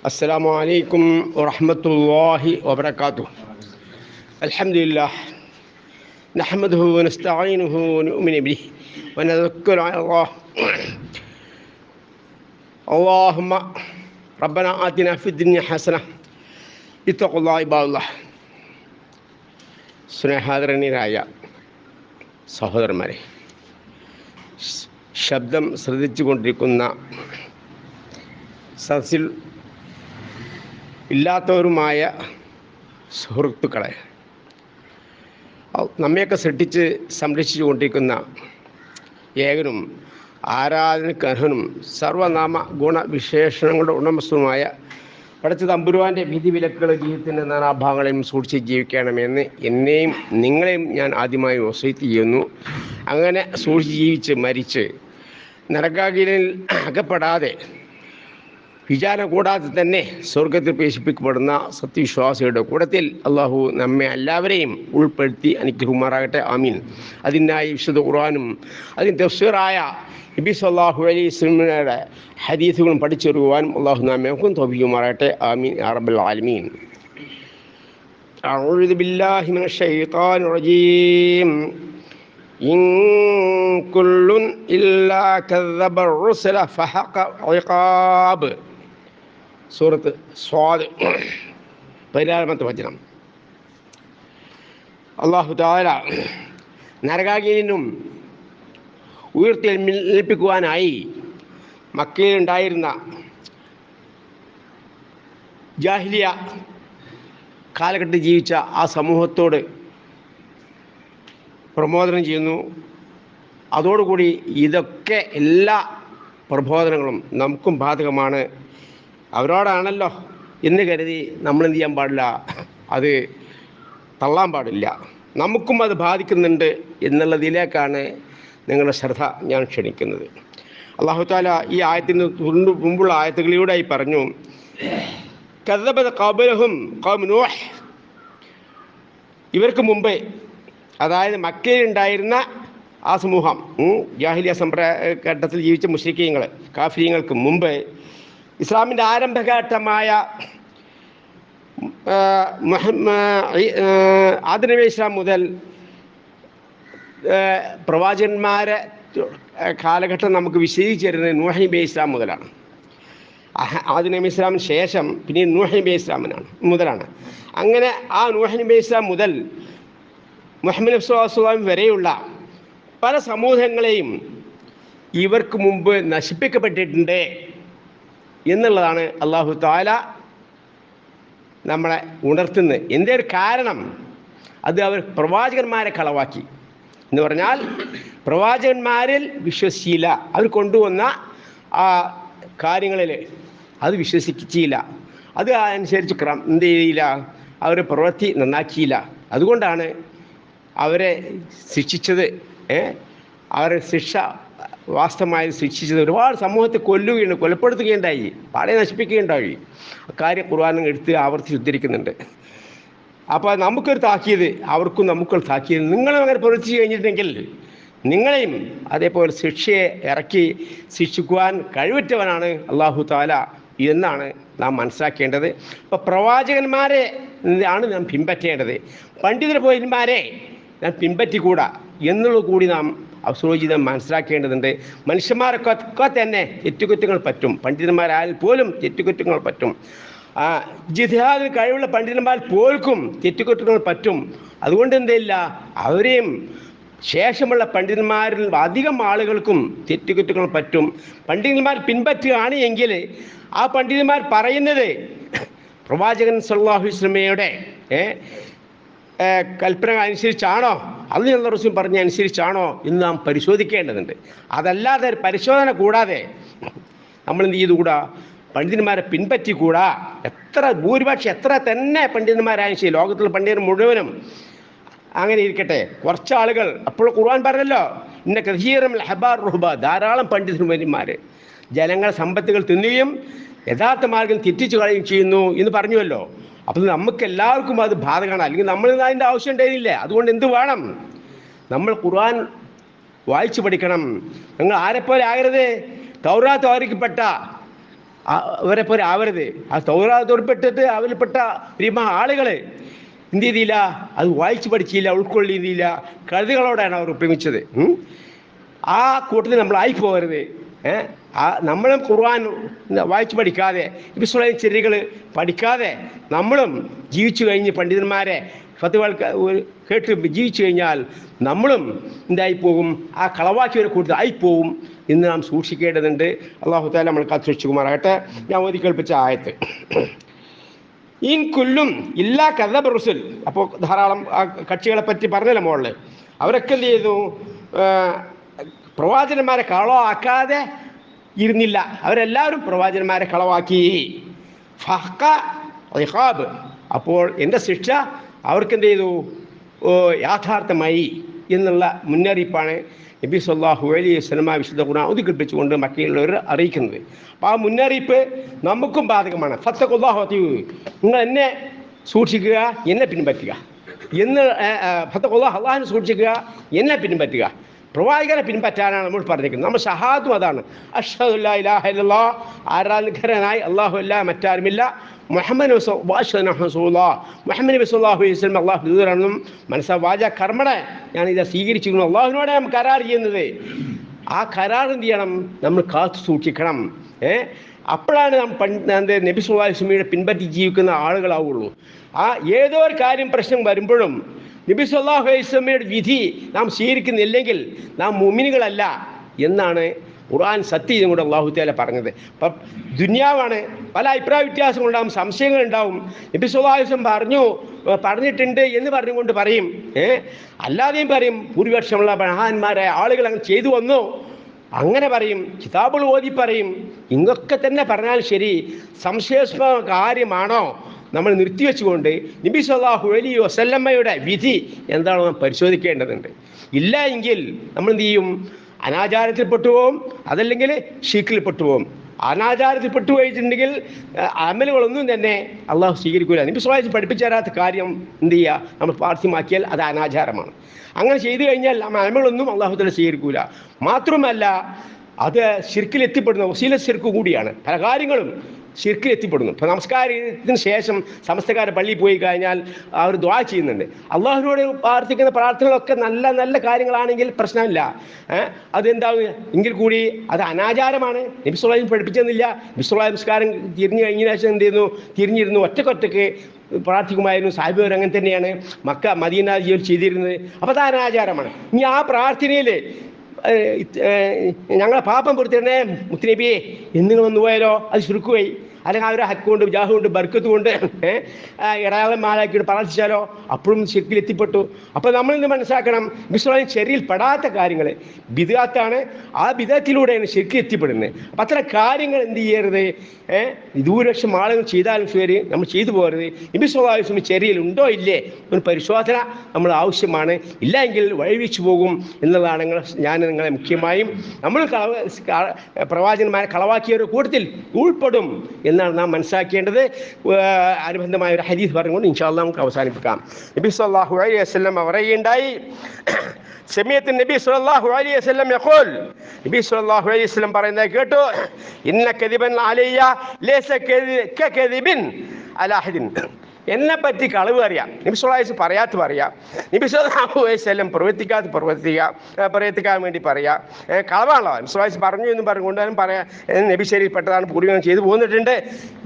السلام عليكم ورحمة الله وبركاته. الحمد لله نحمده ونستعينه ونؤمن به ونتوكل على الله. اللهم ربنا آتنا في الدنيا حسنة اتقوا الله عباد الله. സ്നേഹാദരണീയരായ സഹോദരന്മാരെ, ശബ്ദം ശ്രദ്ധിച്ചു കൊണ്ടിരിക്കുന്ന സദസ്സിൽ ഇല്ലാത്തവരുമായ സുഹൃത്തുക്കളെ, നമ്മയൊക്കെ സൃഷ്ടിച്ച് സംരക്ഷിച്ചു കൊണ്ടിരിക്കുന്ന ഏകനും ആരാധനയ്ക്ക് അർഹനും സർവനാമ ഗുണവിശേഷണങ്ങളുടെ ഉടമസ്ഥനുമായ പടച്ച തമ്പുരാൻ്റെ വിധിവിലക്കുകൾ ജീവിതത്തിൻ്റെ നാനാഭാഗങ്ങളെയും സൂക്ഷിച്ച് ജീവിക്കണമെന്ന് എന്നെയും നിങ്ങളെയും ഞാൻ ആദ്യമായി വസീയത്ത് ചെയ്യുന്നു. അങ്ങനെ സൂക്ഷിച്ച് ജീവിച്ച് മരിച്ച് നരകാഗ്നിയിൽ അകപ്പെടാതെ വിചാരം കൂടാതെ തന്നെ സ്വർഗത്തിൽ പ്രവേശിപ്പിക്കപ്പെടുന്ന സത്യവിശ്വാസികളുടെ കൂട്ടത്തിൽ അള്ളാഹു നമ്മെ എല്ലാവരെയും ഉൾപ്പെടുത്തി അനുഗ്രഹിക്കുമാറാകട്ടെ. ആമീൻ. അതിനായി വിശുദ്ധ ഖുർആനും അതിന് തഫ്സീറായ നബി സല്ലല്ലാഹു അലൈഹി വസല്ലമയുടെ ഹദീസുകളും പഠിച്ചെടുക്കുവാനും അള്ളാഹു നമ്മെ തൗഫീഖുമാറാകട്ടെ. ആമീൻ യാ റബ്ബൽ ആലമീൻ. അഊദു ബില്ലാഹി മിനശ് ശൈത്വാനിർ റജീം. ഇൻ കുല്ലുൻ ഇല്ലാ കദ്ദബ റുസല ഫഹഖ ഇഖാബ്. സൂറത്ത് സ്വാദ് 16-ാമത്തെ വചനം. അല്ലാഹു തആല നരകാഗ്നിയിലും ഉയർത്തെഴുന്നേൽപ്പിക്കുവാനായി മക്കയിലുണ്ടായിരുന്ന ജാഹിലിയ കാലഘട്ടത്തിൽ ജീവിച്ച ആ സമൂഹത്തോട് പ്രബോധനം ചെയ്യുന്നു. അതോടുകൂടി ഇതൊക്കെ എല്ലാ പ്രബോധനങ്ങളും നമുക്കും ബാധകമാണ്. അവരോടാണല്ലോ എന്ന് കരുതി നമ്മളെന്ത് ചെയ്യാൻ പാടില്ല, അത് തള്ളാൻ പാടില്ല. നമുക്കും അത് ബാധിക്കുന്നുണ്ട് എന്നുള്ളതിലേക്കാണ് നിങ്ങളുടെ ശ്രദ്ധ ഞാൻ ക്ഷണിക്കുന്നത്. അല്ലാഹു തആല ഈ ആയത്തിന് മുമ്പുള്ള ആയത്തുകളിലൂടെയായി പറഞ്ഞു, കദ്ദബത ഖബലഹും ഖൗമു നൂഹ്. ഇവർക്ക് മുമ്പ്, അതായത് മക്കയിലുണ്ടായിരുന്ന ആ സമൂഹം, ജാഹിലിയ ഘട്ടത്തിൽ ജീവിച്ച മുശ്രിക്കീങ്ങൾ, കാഫിര്യങ്ങൾക്ക് മുമ്പ് ഇസ്ലാമിൻ്റെ ആരംഭഘട്ടമായ ആദം നബി ഇസ്ലാം മുതൽ പ്രവാചകന്മാരെ കാലഘട്ടം നമുക്ക് വിശദീകരിച്ചു തരുന്നത് നൂഹ് നബി ഇസ്ലാം മുതലാണ്. ആദം നബി ഇസ്ലാമിന് ശേഷം പിന്നെ നൂഹ് നബി ഇസ്ലാമിനാണ് മുതലാണ്. അങ്ങനെ ആ നൂഹ് നബി ഇസ്ലാം മുതൽ മുഹമ്മദ് നബി സ്വല്ലല്ലാഹു അലൈഹി വസല്ലം വരെയുള്ള പല സമൂഹങ്ങളെയും ഇവർക്ക് മുമ്പ് നശിപ്പിക്കപ്പെട്ടിട്ടുണ്ട് എന്നുള്ളതാണ് അല്ലാഹു തആല നമ്മളെ ഉണർത്തുന്നത്. എന്തേ ഒരു കാരണം? അത് അവർ പ്രവാചകന്മാരെ കളവാക്കി എന്ന് പറഞ്ഞാൽ പ്രവാചകന്മാരിൽ വിശ്വസിച്ചില്ല. അവർ കൊണ്ടുവന്ന ആ കാര്യങ്ങളിൽ അത് വിശ്വസിച്ചില്ല. അത് അനുസരിച്ച് എന്ത് ചെയ്യില്ല, അവർ പ്രവൃത്തി നന്നാക്കിയില്ല. അതുകൊണ്ടാണ് അവരെ ശിക്ഷിച്ചത്. അവരെ ശിക്ഷ വാസ്തവമായി ശിക്ഷിച്ചത്. ഒരുപാട് സമൂഹത്തെ കൊലപ്പെടുത്തുകയുണ്ടായി, പാടെ നശിപ്പിക്കുകയുണ്ടായി. അക്കാര്യം ഖുർആൻ എടുത്ത് ആവർത്തിച്ച് ഉദ്ധരിക്കുന്നുണ്ട്. അപ്പോൾ നമുക്കൊരു താക്കീത്, അവർക്കും നമുക്കൊരു താക്കീത്. നിങ്ങളും അങ്ങനെ പ്രവർത്തിച്ചു കഴിഞ്ഞിട്ടുണ്ടെങ്കിൽ നിങ്ങളെയും അതേപോലെ ശിക്ഷയെ ഇറക്കി ശിക്ഷിക്കുവാൻ കഴിവുറ്റവനാണ് അല്ലാഹു തആല എന്നാണ് നാം മനസ്സിലാക്കേണ്ടത്. അപ്പോൾ പ്രവാചകന്മാരെ ആണ് നാം പിൻപറ്റേണ്ടത്. പണ്ഡിതന്മാരെ നാം പിൻപറ്റിക്കൂടാ എന്നുള്ളത് കൂടി നാം അവസരോചിതം മനസ്സിലാക്കേണ്ടതുണ്ട്. മനുഷ്യന്മാരൊക്കെ തന്നെ തെറ്റുകുറ്റങ്ങൾ പറ്റും. പണ്ഡിതന്മാരായാൽ പോലും തെറ്റുകുറ്റങ്ങൾ പറ്റും. ജിഹാദിന് കഴിവുള്ള പണ്ഡിതന്മാർ പോലും തെറ്റുകുറ്റങ്ങൾ പറ്റും. അതുകൊണ്ട് എന്തില്ല, അവരെയും ശേഷമുള്ള പണ്ഡിതന്മാരിൽ അധികം ആളുകൾക്കും തെറ്റുകുറ്റങ്ങൾ പറ്റും. പണ്ഡിതന്മാർ പിൻപറ്റുകയാണ് എങ്കിൽ ആ പണ്ഡിതന്മാർ പറയുന്നത് പ്രവാചകൻ സല്ലല്ലാഹു അലൈഹി വസല്ലമയുടെ കൽപ്പന അനുസരിച്ചാണോ, അല്ലാഹു റസൂൽ പറഞ്ഞ അനുസരിച്ചാണോ എന്ന് നാം പരിശോധിക്കേണ്ടതുണ്ട്. അതല്ലാതെ പരിശോധന കൂടാതെ നമ്മൾ എന്ത് ചെയ്തുകൂടാ, പണ്ഡിതന്മാരെ പിൻപറ്റിക്കൂടാ. ഭൂരിപക്ഷം എത്ര തന്നെ പണ്ഡിതന്മാരായാലും ശരി, ലോകത്തിലുള്ള പണ്ഡിതർ മുഴുവനും അങ്ങനെ ഇരിക്കട്ടെ, കുറച്ചാളുകൾ. അപ്പോൾ ഖുർആൻ പറഞ്ഞല്ലോ, ഇന്ന കസീറൻ മിനൽ അഹ്ബാർ റുഹ്ബാൻ, ധാരാളം പണ്ഡിതന്മാർ ജനങ്ങളുടെ സമ്പത്തുകൾ തിന്നുകയും യഥാർത്ഥ മാർഗം തെറ്റിച്ചു കളയുകയും ചെയ്യുന്നു എന്ന് പറഞ്ഞുവല്ലോ. അപ്പോൾ നമുക്ക് എല്ലാവർക്കും അത് ബാധകമാണ്. അല്ലെങ്കിൽ നമ്മൾ അതിൻ്റെ ആവശ്യം ഉണ്ടായിരുന്നില്ല. അതുകൊണ്ട് എന്ത് വേണം, നമ്മൾ ഖുർആൻ വായിച്ചു പഠിക്കണം. നിങ്ങൾ ആരെപ്പോലെ ആകരുത്, തൗറാത്ത് അവതരിക്കപ്പെട്ട അവരെ പോലെ ആവരുത്. ആ തൗറാത്തോടുപ്പെട്ടിട്ട് അവരിൽപ്പെട്ട ആളുകൾ എന്ത് ചെയ്തില്ല, അത് വായിച്ചു പഠിച്ചില്ല, ഉൾക്കൊള്ളിയില്ല, കഴുതുകളോടാണ് അവർ ഉപയോഗിച്ചത്. ആ കൂട്ടത്തിൽ നമ്മളായി പോകരുത്. നമ്മളും ഖുർആൻ വായിച്ചു പഠിക്കാതെ നബി ചെറികൾ പഠിക്കാതെ നമ്മളും ജീവിച്ചു കഴിഞ്ഞ് പണ്ഡിതന്മാരെ ഫത്വകൾ കേട്ട് ജീവിച്ചു കഴിഞ്ഞാൽ നമ്മളും എന്തായി പോകും, ആ കളവാക്കിയവരെ കൂടുതൽ ആയിപ്പോവും എന്ന് നാം സൂക്ഷിക്കേണ്ടതുണ്ട്. അള്ളാഹു തആല നമ്മൾ കാത്തുരക്ഷിക്കുമാറാകട്ടെ. ഞാൻ ഓതി കേൾപ്പിച്ച ആയത്ത് ഇൻ കുല്ലും ഇല്ലാ കദബ റുസുൽ. അപ്പോൾ ധാരാളം കക്ഷികളെ പറ്റി പറഞ്ഞല്ലോ മോളിൽ. അവരൊക്കെ എന്ത് ചെയ്തു, പ്രവാചകന്മാരെ കളവാക്കാതെ ഇരുന്നില്ല. അവരെല്ലാവരും പ്രവാചകന്മാരെ കളവാക്കി. ഫഹ്ക ഇഖാബ്, അപ്പോൾ എൻ്റെ ശിക്ഷ അവർക്കെന്ത് ചെയ്തു, യാഥാർത്ഥമായി എന്നുള്ള മുന്നറിയിപ്പാണ് നബി സല്ലല്ലാഹു അലൈഹി വസല്ലം വിശുദ്ധ ഖുർആൻ ഉദ്ധരിപ്പിച്ചുകൊണ്ട് മക്കയിലുള്ളവർ അറിയിക്കുന്നത്. അപ്പോൾ ആ മുന്നറിയിപ്പ് നമുക്കും ബാധകമാണ്. ഫത്തഖുല്ലാഹു വഅതിഉ, നിങ്ങൾ എന്നെ സൂക്ഷിക്കുക, എന്നെ പിൻപറ്റുക എന്ന്. ഫത്തഖുല്ലാഹ്, അള്ളാഹിനെ സൂക്ഷിക്കുക, എന്നെ പിൻപറ്റുക. പ്രവാചകനെ പിൻപറ്റാനാണ് നമ്മൾ പറഞ്ഞിരിക്കുന്നത്. നമ്മൾ ഷഹാദും അതാണ്. അഷ്ഹദു അല്ലാ ഇലാഹ ഇല്ലല്ലാഹ്, ആരാധനായി അല്ലാഹു അല്ലാ മറ്റാരുമില്ല, മുഹമ്മദ് മുഹമ്മദ് നബി സല്ലല്ലാഹു അലൈഹി വസല്ലം അള്ളാഹു ദൂതരാണെന്നും മനസ്സാ വാച കർമ്മണ ഞാനിത് സ്വീകരിച്ചിരിക്കുന്നു. അള്ളാഹുവിനോടെ നാം കരാർ ചെയ്യുന്നത്. ആ കരാർ എന്ത് ചെയ്യണം, നമ്മൾ കാത്തു സൂക്ഷിക്കണം. അപ്പോഴാണ് നാം നബി സല്ലല്ലാഹു അലൈഹി വസല്ലമയുടെ പിൻപറ്റി ജീവിക്കുന്ന ആളുകളാവുള്ളൂ. ആ ഏതോ ഒരു കാര്യം പ്രശ്നം വരുമ്പോഴും നബി സല്ലല്ലാഹു അലൈഹി വസല്ലമയുടെ വിധി നാം സ്വീകരിക്കുന്നില്ലെങ്കിൽ നാം മുഅ്മിനുകളല്ല എന്നാണ് ഖുർആൻ സത്യം കൂടെ അല്ലാഹു തആല പറഞ്ഞത്. അപ്പം ദുനിയാവാണ്, പല അഭിപ്രായ വ്യത്യാസങ്ങളുണ്ടാവും, സംശയങ്ങളുണ്ടാവും. നബി സല്ലല്ലാഹു അലൈഹി വസല്ലം പറഞ്ഞിട്ടുണ്ട് എന്ന് പറഞ്ഞുകൊണ്ട് പറയും. അല്ലാതെയും പറയും, ഭൂരിപക്ഷമുള്ള മഹാന്മാരായ ആളുകൾ അങ്ങനെ ചെയ്തു വന്നു അങ്ങനെ പറയും, കിതാബുകൾ ഓതി പറയും. ഇങ്ങൊക്കെ തന്നെ പറഞ്ഞാൽ ശരി, സംശയാസ്പദ കാര്യമാണോ നമ്മൾ നിർത്തിവെച്ചുകൊണ്ട് നബി സല്ലല്ലാഹു അലൈഹി വസല്ലമയുടെ വിധി എന്താണോ നാം പരിശോധിക്കേണ്ടതുണ്ട്. ഇല്ല എങ്കിൽ നമ്മൾ എന്ത് ചെയ്യും, അനാചാരത്തിൽ പെട്ടുപോകും, അതല്ലെങ്കിൽ ഷിർക്കിൽ പെട്ടുപോകും. അനാചാരത്തിൽ പെട്ടുപോയിട്ടുണ്ടെങ്കിൽ അമലുകളൊന്നും തന്നെ അള്ളാഹു സ്വീകരിക്കില്ല. നബി സ്വല്ലല്ലാഹു അലൈഹി വസല്ലം പഠിപ്പിച്ചു തരാത്ത കാര്യം എന്ത് ചെയ്യുക, നമ്മൾ പാർശ്യമാക്കിയാൽ അത് അനാചാരമാണ്. അങ്ങനെ ചെയ്തു കഴിഞ്ഞാൽ അമലുകളൊന്നും അള്ളാഹു തആല സ്വീകരിക്കില്ല. മാത്രമല്ല അത് ഷിർക്കിൽ എത്തിപ്പെടുന്ന വസീല ഷിർക്ക് കൂടിയാണ്. പല കാര്യങ്ങളും ഷിർക്കിൽ എത്തിപ്പെടുന്നു. ഇപ്പോൾ നമസ്കാരത്തിന് ശേഷം സമസ്തക്കാരെ പള്ളിയിൽ പോയി കഴിഞ്ഞാൽ അവർ ദുആ ചെയ്യുന്നുണ്ട്. അള്ളാഹുവിനോട് പ്രാർത്ഥിക്കുന്ന പ്രാർത്ഥനകളൊക്കെ നല്ല നല്ല കാര്യങ്ങളാണെങ്കിൽ പ്രശ്നമില്ല. അതെന്താവും എങ്കിൽ കൂടി അത് അനാചാരമാണ്. നബി സല്ലല്ലാഹു അലൈഹി വസല്ലം പഠിപ്പിച്ചെന്നില്ല. നബി സല്ലല്ലാഹു അലൈഹി വസല്ലം നമസ്കാരം തിരിഞ്ഞു കഴിഞ്ഞ ശേഷം എന്ത് ചെയ്യുന്നു, തിരിഞ്ഞിരുന്നു ഒറ്റക്കൊറ്റക്ക് പ്രാർത്ഥിക്കുമായിരുന്നു. സാഹിബ് അങ്ങനെ തന്നെയാണ് മക്ക മദീന ജീവിതം ചെയ്തിരുന്നത്. അപ്പോൾ അത് അനാചാരമാണ്. ഇനി ആ പ്രാർത്ഥനയിൽ ഞങ്ങളെ പാപം പൊറുത്തിടണേ മുത്തുനബിയെ എന്നിങ്ങനെ വന്നു പോയാലോ അത് ശിർക്കുപോയി. അല്ലെങ്കിൽ അവരെ ഹക്ക് കൊണ്ട് ജാഹ് കൊണ്ട് ബർക്കത്ത് കൊണ്ട് ഇടയാളം മാലാക്കിയിട്ട് പ്രാർത്ഥിച്ചാലോ അപ്പോഴും ശിർക്കിൽ എത്തിപ്പെട്ടു. അപ്പോൾ നമ്മളിന്ന് മനസ്സിലാക്കണം, വിശ്വാസം ശരിയിൽ പെടാത്ത കാര്യങ്ങൾ ബിദ്അത്താണ്. ആ ബിദ്അത്തിലൂടെയാണ് ശിർക്ക് എത്തിപ്പെടുന്നത്. അപ്പം അത്തരം കാര്യങ്ങൾ എന്ത് ചെയ്യരുത്, ഭൂരിപക്ഷം ആളുകൾ ചെയ്താലും ശരി നമ്മൾ ചെയ്തു പോകരുത്. നബി സല്ലല്ലാഹു അലൈഹി വസല്ലം ശരിയിൽ ഉണ്ടോ ഇല്ലേ ഒരു പരിശോധന നമ്മൾ ആവശ്യമാണ്. ഇല്ല എങ്കിൽ വഴിവെച്ചു പോകും എന്നുള്ളതാണ് ഞാൻ നിങ്ങളെ മുഖ്യമായും നമ്മൾ പ്രവാചകന്മാരെ കളവാക്കിയ ഒരു കൂട്ടത്തിൽ ഉൾപ്പെടും എന്നാണ് നാം മനസ്സിലാക്കേണ്ടത്. അനുബന്ധമായ ഒരു ഹദീസ് പറഞ്ഞുകൊണ്ട് ഇൻഷാ അല്ലാഹ് നമുക്ക് അവസാനിപ്പിക്കാം. നബി സല്ലല്ലാഹു അലൈഹി വസല്ലം പറയുകയുണ്ടായി, സമയത്ത് നബി സല്ലല്ലാഹു അലൈഹി വസല്ലം യഖൂൽ, നബി സല്ലല്ലാഹു അലൈഹി വസല്ലം പറയുന്നത് കേട്ടു, ഇന്ന കദിബൻ അലയ്യ ലൈസ കദിബിൻ അലാ അഹദിൻ. എന്നെ പറ്റി കളവ് അറിയാം, നബി സല്ലല്ലാഹു അലൈഹി വസല്ലം പറയാത്ത പറയാം, നബി സല്ലല്ലാഹു അലൈഹി വസല്ലം പ്രവർത്തിക്കാൻ വേണ്ടി പറയാം. കളവാണല്ലോ. നബി സല്ലല്ലാഹു അലൈഹി വസല്ലം പറഞ്ഞു എന്ന് പറഞ്ഞുകൊണ്ടാലും പറയാം, നബി ശരീരപ്പെട്ടതാണ്, പൂർവികം ചെയ്തു പോന്നിട്ടുണ്ട്,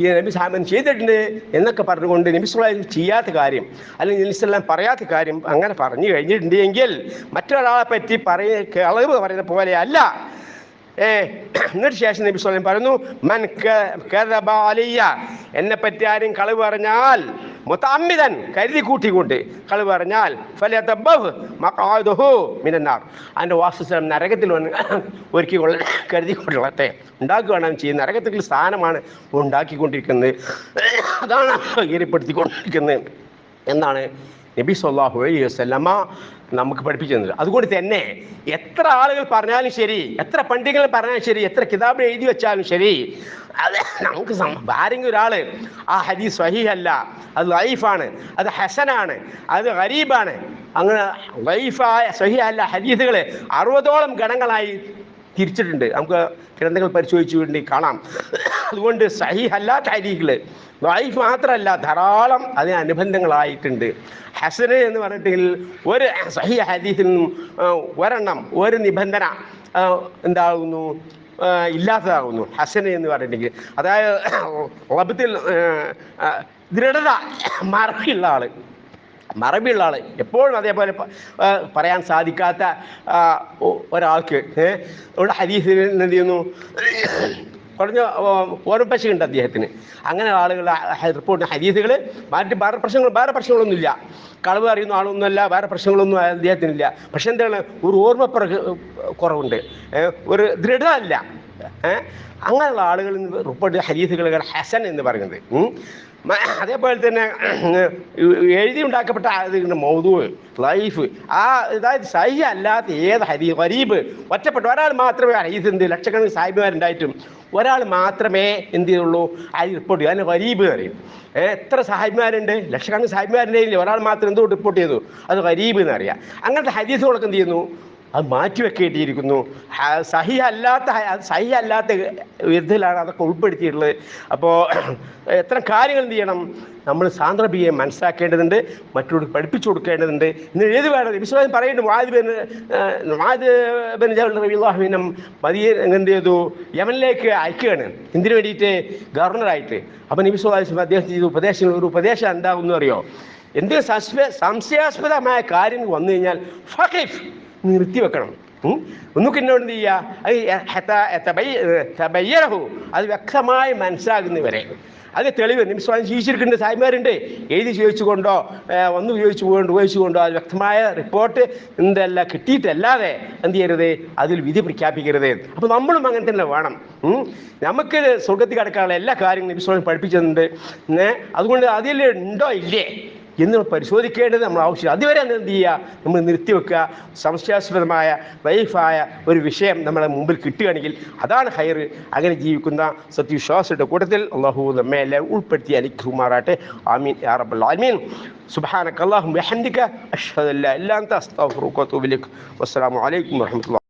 ഈ നബി സാമൻ ചെയ്തിട്ടുണ്ട് എന്നൊക്കെ പറഞ്ഞുകൊണ്ട് നബി സല്ലല്ലാഹു അലൈഹി വസല്ലം ചെയ്യാത്ത കാര്യം അല്ലെങ്കിൽ നബി സല്ലല്ലാഹു അലൈഹി വസല്ലം പറയാത്ത കാര്യം അങ്ങനെ പറഞ്ഞു കഴിഞ്ഞിട്ടുണ്ട് എങ്കിൽ മറ്റൊരാളെ പറ്റി കളവ് പറയുന്ന പോലെ അല്ല. എന്നിട്ട് ശേഷം നബി സല്ലല്ലാഹു അലൈഹി വസല്ലം പറയുന്നു, മൻ കദബ അലയ്യ, എന്നെ പറ്റി ആരും കളവ് പറഞ്ഞാൽ മുതഅമ്മിദൻ കരുതി കൂട്ടിക്കൊണ്ട് കളവ് പറഞ്ഞാൽ ഫലയതബഹ് മഖഅദുഹു മിനന്നാർ, അതിൻ്റെ വാസസ്ഥലം നരകത്തിൽ വന്ന് ഒരുക്കിക്കൊള്ള കരുതിക്കൊള്ളട്ടെ. ഉണ്ടാക്കുകയാണ് ചെയ്യുന്നത്. നരകത്തിൽ സ്ഥാനമാണ് ഉണ്ടാക്കിക്കൊണ്ടിരിക്കുന്നത്, അതാണ് ഏർപ്പെടുത്തിക്കൊണ്ടിരിക്കുന്നത് എന്നാണ് നബി സല്ലല്ലാഹു അലൈഹി വസല്ലമ നമുക്ക് പഠിപ്പിച്ചിരുന്നത്. അതുകൊണ്ട് തന്നെ എത്ര ആളുകൾ പറഞ്ഞാലും ശരി, എത്ര പണ്ഡിതകൾ പറഞ്ഞാലും ശരി, എത്ര കിതാബ് എഴുതി വെച്ചാലും ശരി, അത് നമുക്ക് ആരെങ്കിലും ഒരാൾ ആ ഹദീസ് സ്വഹീഹല്ല, അത് ലൈഫാണ്, അത് ഹസനാണ്, അത് ഗരീബാണ്, അങ്ങനെ ലൈഫായ സ്വഹീഹല്ല ഹദീസുകൾ 60ഓളം ഗണങ്ങളായി തിരിച്ചിട്ടുണ്ട്. നമുക്ക് ഗ്രന്ഥങ്ങൾ പരിശോധിച്ചു വേണ്ടി കാണാം. അതുകൊണ്ട് സഹീഹ് അല്ലാത്ത ഹദീസുകൾ ദഈഫ് മാത്രമല്ല, ധാരാളം അതിന് അനുബന്ധങ്ങളായിട്ടുണ്ട്. ഹസന് എന്ന് പറഞ്ഞിട്ടുണ്ടെങ്കിൽ ഒരു സഹീഹ് ഹദീസിൽ നിന്നും ഒരെണ്ണം, ഒരു നിബന്ധന എന്താകുന്നു, ഇല്ലാത്തതാകുന്നു ഹസന് എന്ന് പറഞ്ഞിട്ടുണ്ടെങ്കിൽ. അതായത് ലബ്ദിൽ ദൃഢത, മറവിയുള്ള ആൾ എപ്പോഴും അതേപോലെ പറയാൻ സാധിക്കാത്ത ഒരാൾക്ക് ഇവിടെ ഹദീസിൽ എന്ത് ചെയ്യുന്നു, കുറഞ്ഞ ഓർമ്മപ്പശയുണ്ട് അദ്ദേഹത്തിന്. അങ്ങനെ ആളുകൾ റിപ്പോർട്ട് ഹദീസുകൾ വേറെ പ്രശ്നങ്ങളൊന്നുമില്ല, കളവ് അറിയുന്ന ആളൊന്നുമല്ല, വേറെ പ്രശ്നങ്ങളൊന്നും അദ്ദേഹത്തിനില്ല. പക്ഷെ എന്താണ്, ഒരു ഓർമ്മ കുറവുണ്ട്, ഒരു ദൃഢമല്ല. അങ്ങനെയുള്ള ആളുകളിൽ നിന്ന് റിപ്പോർട്ട് ഹദീസുകൾ ഹസൻ എന്ന് പറയുന്നത്. അതേപോലെ തന്നെ എഴുതി ഉണ്ടാക്കപ്പെട്ട മൗദൂ, ലൈഫ്, അതായത് സഹീഹ് അല്ലാത്ത ഏത് ഹദീസ്, ഗരീബ്, ഒറ്റപ്പെട്ട ഒരാൾ മാത്രമേ ഹദീസ് എന്ത് ലക്ഷക്കണക്കിന് സാഹിബിമാരുണ്ടായിട്ടും ഒരാൾ മാത്രമേ എന്ത് ചെയ്യുള്ളൂ അത് റിപ്പോർട്ട് ചെയ്യും. അതിന് ഗരീബ് പറയും. എത്ര സാഹിബിമാരുണ്ട്, ലക്ഷക്കണക്കിന് സാഹിബിമാരുണ്ടെങ്കിൽ ഒരാൾ മാത്രം എന്തുകൊണ്ട് റിപ്പോർട്ട് ചെയ്തു, അത് ഗരീബ് എന്നറിയാം. അങ്ങനത്തെ ഹദീസുകളൊക്കെ എന്ത് ചെയ്യുന്നു, അത് മാറ്റിവെക്കേണ്ടിയിരിക്കുന്നു. സഹീഹ് അല്ലാത്ത വിധത്തിലാണ് അതൊക്കെ ഉൾപ്പെടുത്തിയിട്ടുള്ളത്. അപ്പോൾ എത്ര കാര്യങ്ങൾ എന്ത് ചെയ്യണം, നമ്മൾ സാന്ദർഭികയെ മനസ്സിലാക്കേണ്ടതുണ്ട്, മറ്റുള്ളവർക്ക് പഠിപ്പിച്ചു കൊടുക്കേണ്ടതുണ്ട്. ഇന്ന് ഏത് വേണം വിശ്വാസം പറയുന്നുണ്ട്. മുആദ് ബിൻ ജബൽ റളിയല്ലാഹു അൻഹു മദീന എന്ത് ചെയ്തു, യമനിലേക്ക് അയക്കുകയാണ്. എന്തിനു വേണ്ടിയിട്ട്, ഗവർണറായിട്ട്. അപ്പം നബി സല്ലല്ലാഹു അലൈഹി വസല്ലം അദ്ദേഹം ചെയ്ത ഒരു ഉപദേശം എന്താകുമെന്ന് അറിയോ, എന്തെങ്കിലും സംശയാസ്പദമായ കാര്യങ്ങൾ വന്നു കഴിഞ്ഞാൽ ഫഖിഫ്, നിർത്തിവെക്കണം. ഒന്നുകിൽ എന്നോട് എന്ത് ചെയ്യുക, അത് വ്യക്തമായി മനസ്സിലാകുന്നവരെ. അത് തെളിവ് നിമിഷം ജീവിച്ചിരിക്കേണ്ട സായിമാരുണ്ട്. എഴുതി ചോദിച്ചുകൊണ്ടോ ഒന്ന് ഉപയോഗിച്ചുകൊണ്ടോ അത് വ്യക്തമായ റിപ്പോർട്ട് എന്തെല്ലാം കിട്ടിയിട്ടല്ലാതെ എന്ത് ചെയ്യരുത്, അതിൽ വിധി പ്രഖ്യാപിക്കരുത്. അപ്പോൾ നമ്മളും അങ്ങനെ തന്നെ വേണം. നമുക്ക് സ്വർഗത്തിൽ കിടക്കാനുള്ള എല്ലാ കാര്യങ്ങളും നിമിഷം പഠിപ്പിച്ചിട്ടുണ്ട്. അതുകൊണ്ട് അതിൽ ഉണ്ടോ ഇല്ലേ എന്ന് പരിശോധിക്കേണ്ടത് നമ്മൾ ആവശ്യം. അതുവരെ എന്ത് ചെയ്യുക, നമ്മൾ നിർത്തിവെക്കുക. സംശയാസ്പദമായ ലൈഫായ ഒരു വിഷയം നമ്മളെ മുമ്പിൽ കിട്ടുകയാണെങ്കിൽ അതാണ് ഹൈർ. അങ്ങനെ ജീവിക്കുന്ന സത്യവിശ്വാസിയുടെ കൂട്ടത്തിൽ അള്ളാഹു നമ്മെ എല്ലാം ഉൾപ്പെടുത്തി അനുഗ്രഹിക്കുമാറാട്ടെ. ആമീൻ യാ റബ്ബൽ ആലമീൻ. സുബ്ഹാനക അല്ലാഹുമ്മ വബിഹംദിക അശ്ഹദു അല്ലാ ഇലാഹ ഇല്ല അൻത അസ്തഗ്ഫിറുക വഅതൂബു ഇലൈക്. വസ്സലാമു അലൈക്കും വറഹ്മത്തുള്ളാഹി.